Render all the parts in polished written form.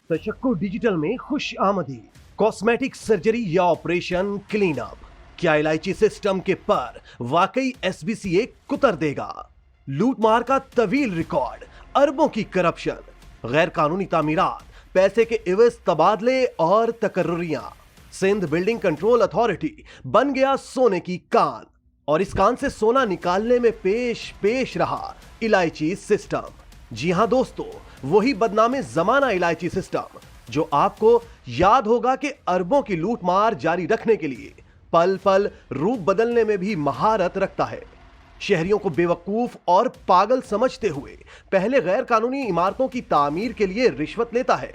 तशक्को digital में खुश आमदी, cosmetic surgery या ऑपरेशन क्लीन अप। क्या इलायची सिस्टम के पर वाकई एसबीसीए कुतर देगा? लूटमार का तवील रिकॉर्ड, अरबों की करप्शन, गैर कानूनी तामीरात, पैसे के इवज तबादले और तकर्रुरियां। सिंध बिल्डिंग कंट्रोल अथॉरिटी बन गया सोने की कान, और इस कान से सोना निकालने में पेश रहा इलायची सिस्टम। जी हां दोस्तों, वही बदनामे जमाना इलायची सिस्टम जो आपको याद होगा कि अरबों की लूटमार जारी रखने के लिए पल पल रूप बदलने में भी महारत रखता है। शहरियों को बेवकूफ और पागल समझते हुए पहले गैर कानूनी इमारतों की तामीर के लिए रिश्वत लेता है,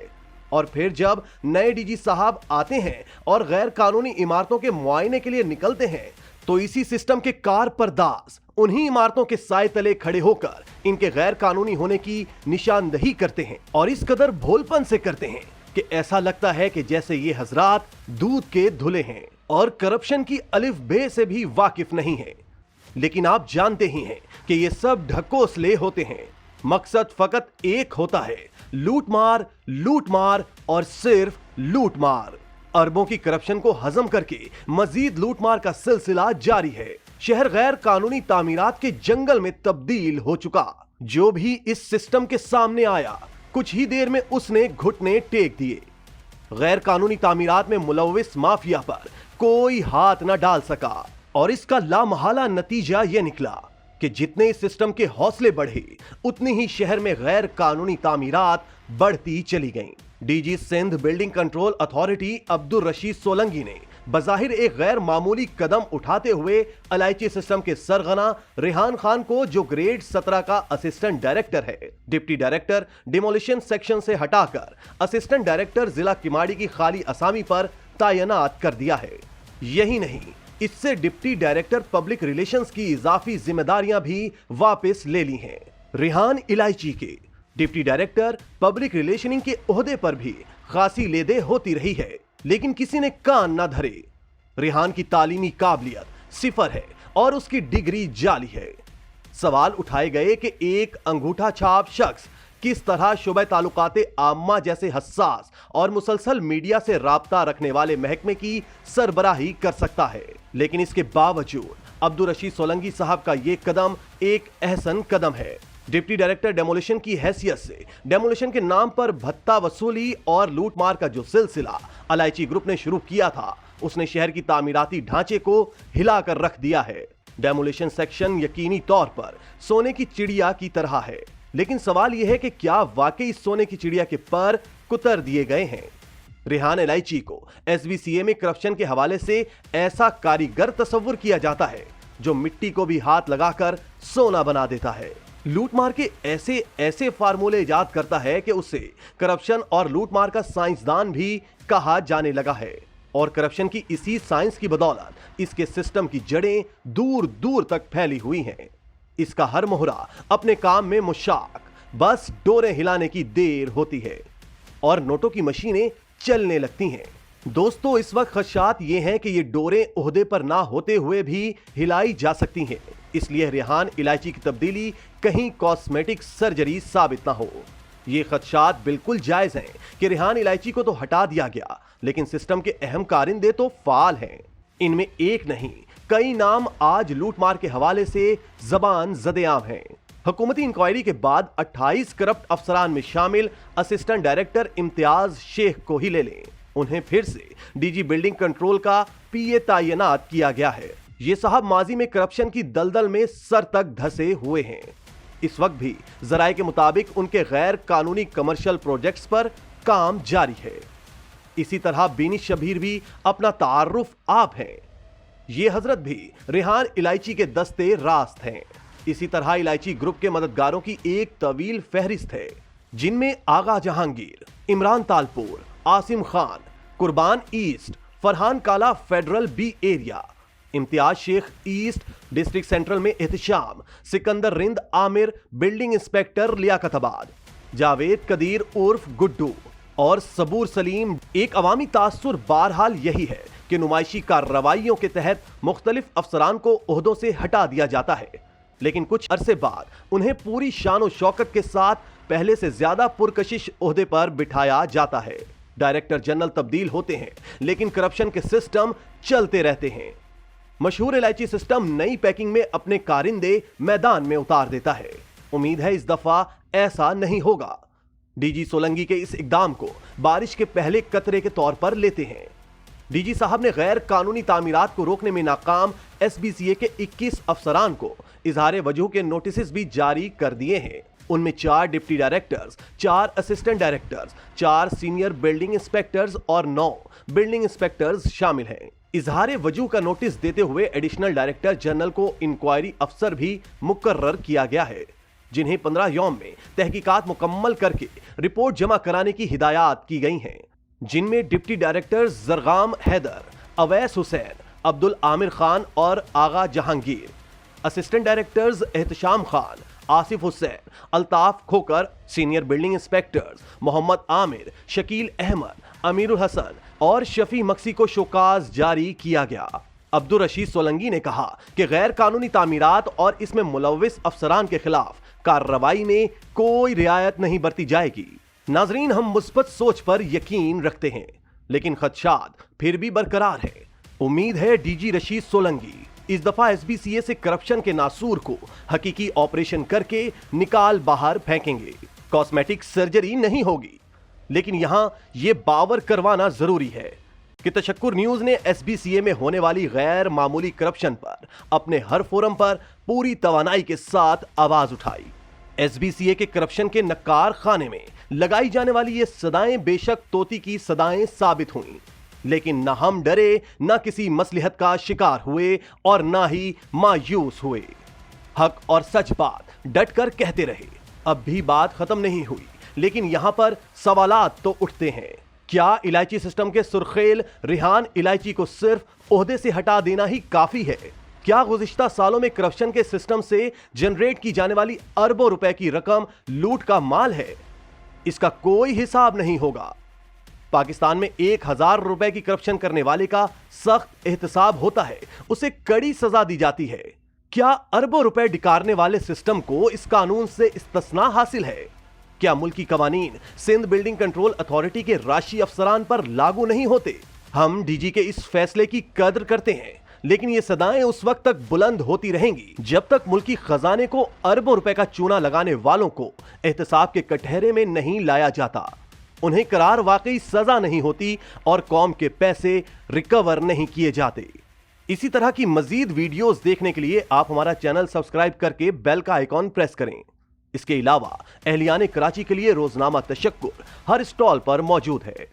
और फिर जब नए डीजी साहब आते हैं और गैर कानूनी इमारतों के मुआयने के लिए निकलते हैं तो इसी सिस्टम के कारपरदाज उन्हीं इमारतों के साए तले खड़े होकर इनके गैर कानूनी होने की निशानदही करते हैं, और इस कदर भोलपन से करते हैं कि ऐसा लगता है कि जैसे ये हजरात दूध के धुले हैं और करप्शन की अलिफ बे से भी वाकिफ नहीं है। लेकिन आप जानते ही हैं कि ये सब ढकोसले होते हैं। मकसद फकत एक होता है, लूटमार, लूटमार और सिर्फ लूटमार। अरबों की करप्शन को हजम करके मजीद लूटमार का सिलसिला जारी है। शहर गैर कानूनी तामीरात के जंगल में तब्दील हो चुका। जो भी इस सिस्टम के सामने आया कुछ ही देर में उसने घुटने टेक दिए। गैर कानूनी तामीरात में मुलव्विस माफिया पर कोई हाथ न डाल सका, और इसका लामहला नतीजा यह निकला कि जितने इस सिस्टम के हौसले बढ़े उतनी ही शहर में गैर कानूनी तामीरात बढ़ती चली गईं। DG Sindh building control authority Abdul Rashid Solangi ने बज़ाहिर एक गैर मामूली कदम उठाते हुए इलायची सिस्टम के सरगना रेहान खान को, जो ग्रेड 17 का असिस्टेंट डायरेक्टर है, डिप्टी डायरेक्टर डिमोलिशन सेक्शन से हटाकर असिस्टेंट डायरेक्टर जिला किमाड़ी की खाली असामी पर तैनात कर दिया है। यही नहीं, इससे डिप्टी डायरेक्टर पब्लिक रिलेशंस की इजाफी जिम्मेदारियां भी वापस ले ली हैं। रेहान इलायची के डिप्टी डायरेक्टर पब्लिक रिलेशनिंग के ओहदे पर भी खासी लेदे होती रही है, लेकिन किसी ने कान न धरे। रेहान की तालीमी काबिलियत सिफर है और उसकी डिग्री जाली है। सवाल उठाए गए कि एक अंगूठा छाप शख्स किस तरह शुबे ताल्लुकाते आम्मा जैसे हसास और मुसलसल मीडिया से राब्ता रखने वाले महकमे की सरबराही कर सकता है, लेकिन इसके बावजूद अब्दुल रशीद सोलंगी साहब का यह कदम एक अहसन कदम है। डिप्टी डायरेक्टर डेमोलिशन की हैसियत से डेमोलिशन के नाम पर भत्ता वसूली और लूटमार का जो सिलसिला इलायची ग्रुप ने शुरू किया था, उसने शहर की तामीराती ढांचे को हिलाकर रख दिया है। डेमोलिशन सेक्शन यकीनी तौर पर सोने की चिड़िया की तरह है, लेकिन सवाल यह है कि क्या वाकई सोने की चिड़िया के पर कुतर दिए गए हैं? रेहान इलायची को एसबीसीए में करप्शन के हवाले से ऐसा कारीगर तस्वुर किया जाता है जो मिट्टी को भी हाथ लगाकर सोना बना देता है। लूटमार के ऐसे ऐसे फार्मूले इजाद करता है कि उसे करप्शन और लूटमार का साइंसदान भी कहा जाने लगा है, और करप्शन की इसी साइंस की बदौलत इसके सिस्टम की जड़ें दूर दूर तक फैली हुई हैं। इसका हर मोहरा अपने काम में मुशाक, बस डोरे हिलाने की देर होती है और नोटों की मशीनें चलने लगती हैं। दोस्तों, इस वक्त खदशात ये हैं कि ये डोरें ओहदे पर ना होते हुए भी हिलाई जा सकती हैं, इसलिए रेहान इलायची की तब्दीली कहीं कॉस्मेटिक सर्जरी साबित ना हो। ये खदशात बिल्कुल जायज हैं कि रेहान इलायची को तो हटा दिया गया, लेकिन सिस्टम के अहम कारिंदे तो फाल हैं। इनमें एक नहीं कई नाम आज लूटमार के हवाले से जबान जदेआम हैं। हुकूमती इंक्वायरी के बाद 28 करप्ट अफसरान में शामिल असिस्टेंट डायरेक्टर इम्तियाज शेख को ही ले लें, उन्हें फिर से डीजी बिल्डिंग कंट्रोल का पीए तैनात किया गया है। ये साहब माजी में करप्शन की दलदल में सर तक धसे हुए हैं। इस वक्त भी जराये के मुताबिक उनके गैर कानूनी कमर्शियल प्रोजेक्ट्स पर काम जारी है। इसी तरह बीनी शबीर भी अपना तारुफ आप हैं। ये हजरत भी रेहान इलायची के दस्ते रास्त हैं। इसी तरह इलायची ग्रुप के मददगारों की एक तवील फहरिस्त है, जिनमें आगा जहांगीर, इमरान तालपुर, आसिम खान, कुर्बान east, Farhan Kala federal B area, Imtiaz Shaikh east district central में एहतशाम, सिकंदर रिंद आमिर बिल्डिंग इंस्पेक्टर लियाकताबाद, जावेद कदीर उर्फ गुड्डू और सबूर सलीम। एक अवामी तासुर बहरहाल यही है कि नुमाइशी कार्रवाइयों के तहत मुख्तलिफ अफसरान को ओहदों से हटा दिया जाता है, लेकिन कुछ अरसे बाद उन्हें पूरी शान और शौकत के साथ पहले से ज्यादा पुरकशिश ओहदे पर बिठाया जाता है। डायरेक्टर जनरल तब्दील होते हैं, लेकिन करप्शन के सिस्टम चलते रहते हैं। मशहूर इलायची सिस्टम नई पैकिंग में अपने कारिंदे मैदान में उतार देता है। उम्मीद है इस दफा ऐसा नहीं होगा। डीजी सोलंकी के इस इकदाम को बारिश के पहले कतरे के तौर पर लेते हैं। डीजी साहब ने गैर कानूनी तामीरात को रोकने में नाकाम एसबीसीए के 21 अफसरान को इजहार वजह के नोटिस भी जारी कर दिए हैं। उनमें 4 deputy directors, 4 assistant directors, 4 senior building inspectors और 9 बिल्डिंग इंस्पेक्टर्स शामिल हैं। इजहार वजह का नोटिस देते हुए एडिशनल डायरेक्टर जनरल को इंक्वायरी अफसर भी मुकर्रर किया गया है, जिन्हें 15 यौम में तहकीकात मुकम्मल करके रिपोर्ट जमा कराने की हिदायत की गई हैं, जिनमें डिप्टी डायरेक्टर जरगाम हैदर, अवैस हुसैन, अब्दुल आमिर खान और Agha Jahangir, assistant directors Ehtesham Khan, Asif Hussain, Altaf Khokhar, senior building inspectors Mohammad Amir, Shakeel Ahmed, Amirul Hasan और शफी मक्सी को शोकाज जारी किया गया। अब्दुल रशीद सोलंकी ने कहा कि गैर कानूनी तामीरात और इसमें मुलव्विस अफसरान के खिलाफ कार्रवाई में कोई रियायत नहीं बरती जाएगी। नाजरीन, हम मुस्बत सोच पर यकीन रखते हैं, लेकिन खदशात फिर भी बरकरार है। उम्मीद है डीजी रशीद सोलंकी इस दफा एसबीसीए से करप्शन के नासूर को हकीकी ऑपरेशन करके निकाल बाहर फेंकेंगे। कॉस्मेटिक सर्जरी नहीं होगी, लेकिन यहां यह बावर करवाना जरूरी है कि तशक्कुर न्यूज ने एसबीसीए में होने वाली गैर मामूली करप्शन पर अपने हर फोरम पर पूरी तवानाई के साथ आवाज उठाई। एसबीसीए के करप्शन के नक्कार खाने में लगाई जाने वाली ये सदाएं बेशक तोती की सदाएं साबित हुईं, लेकिन न हम डरे, न किसी मसलिहत का शिकार हुए और न ही मायूस हुए। हक और सच बात डट कर कहते रहे। अब भी बात खत्म नहीं हुई, लेकिन यहां पर सवालात तो उठते हैं। क्या इलायची सिस्टम के सुर्खेल रिहान इलायची को सिर्फ ओहदे से हटा देना ही काफी है? क्या गुज़िश्ता सालों में करप्शन के सिस्टम से जनरेट की जाने वाली अरबों रुपए की रकम लूट का माल है? इसका कोई हिसाब नहीं होगा। पाकिस्तान में 1000 रुपए की करप्शन करने वाले का सख्त एहतसाब होता है, उसे कड़ी सजा दी जाती है। क्या अरबों रुपए डिकारने वाले सिस्टम को इस कानून से इस्तिस्ना हासिल है? क्या मुल्की कवानीन सिंध बिल्डिंग कंट्रोल अथॉरिटी के राशि अफसरान पर लागू नहीं होते? हम डीजी के इस फैसले की कदर करते हैं, लेकिन ये सदाएं उस वक्त तक बुलंद होती रहेंगी जब तक मुल्की खजाने को अरबों रुपए का चूना लगाने वालों को एहतसाब के कटहरे में नहीं लाया जाता, उन्हें करार वाकई सजा नहीं होती और कौम के पैसे रिकवर नहीं किए जाते। इसी तरह की मजीद वीडियोस देखने के लिए आप हमारा चैनल सब्सक्राइब करके बेल का आइकॉन प्रेस करें। इसके अलावा अहलियाने कराची के लिए रोजनामा तशक्कुर हर स्टॉल पर मौजूद है।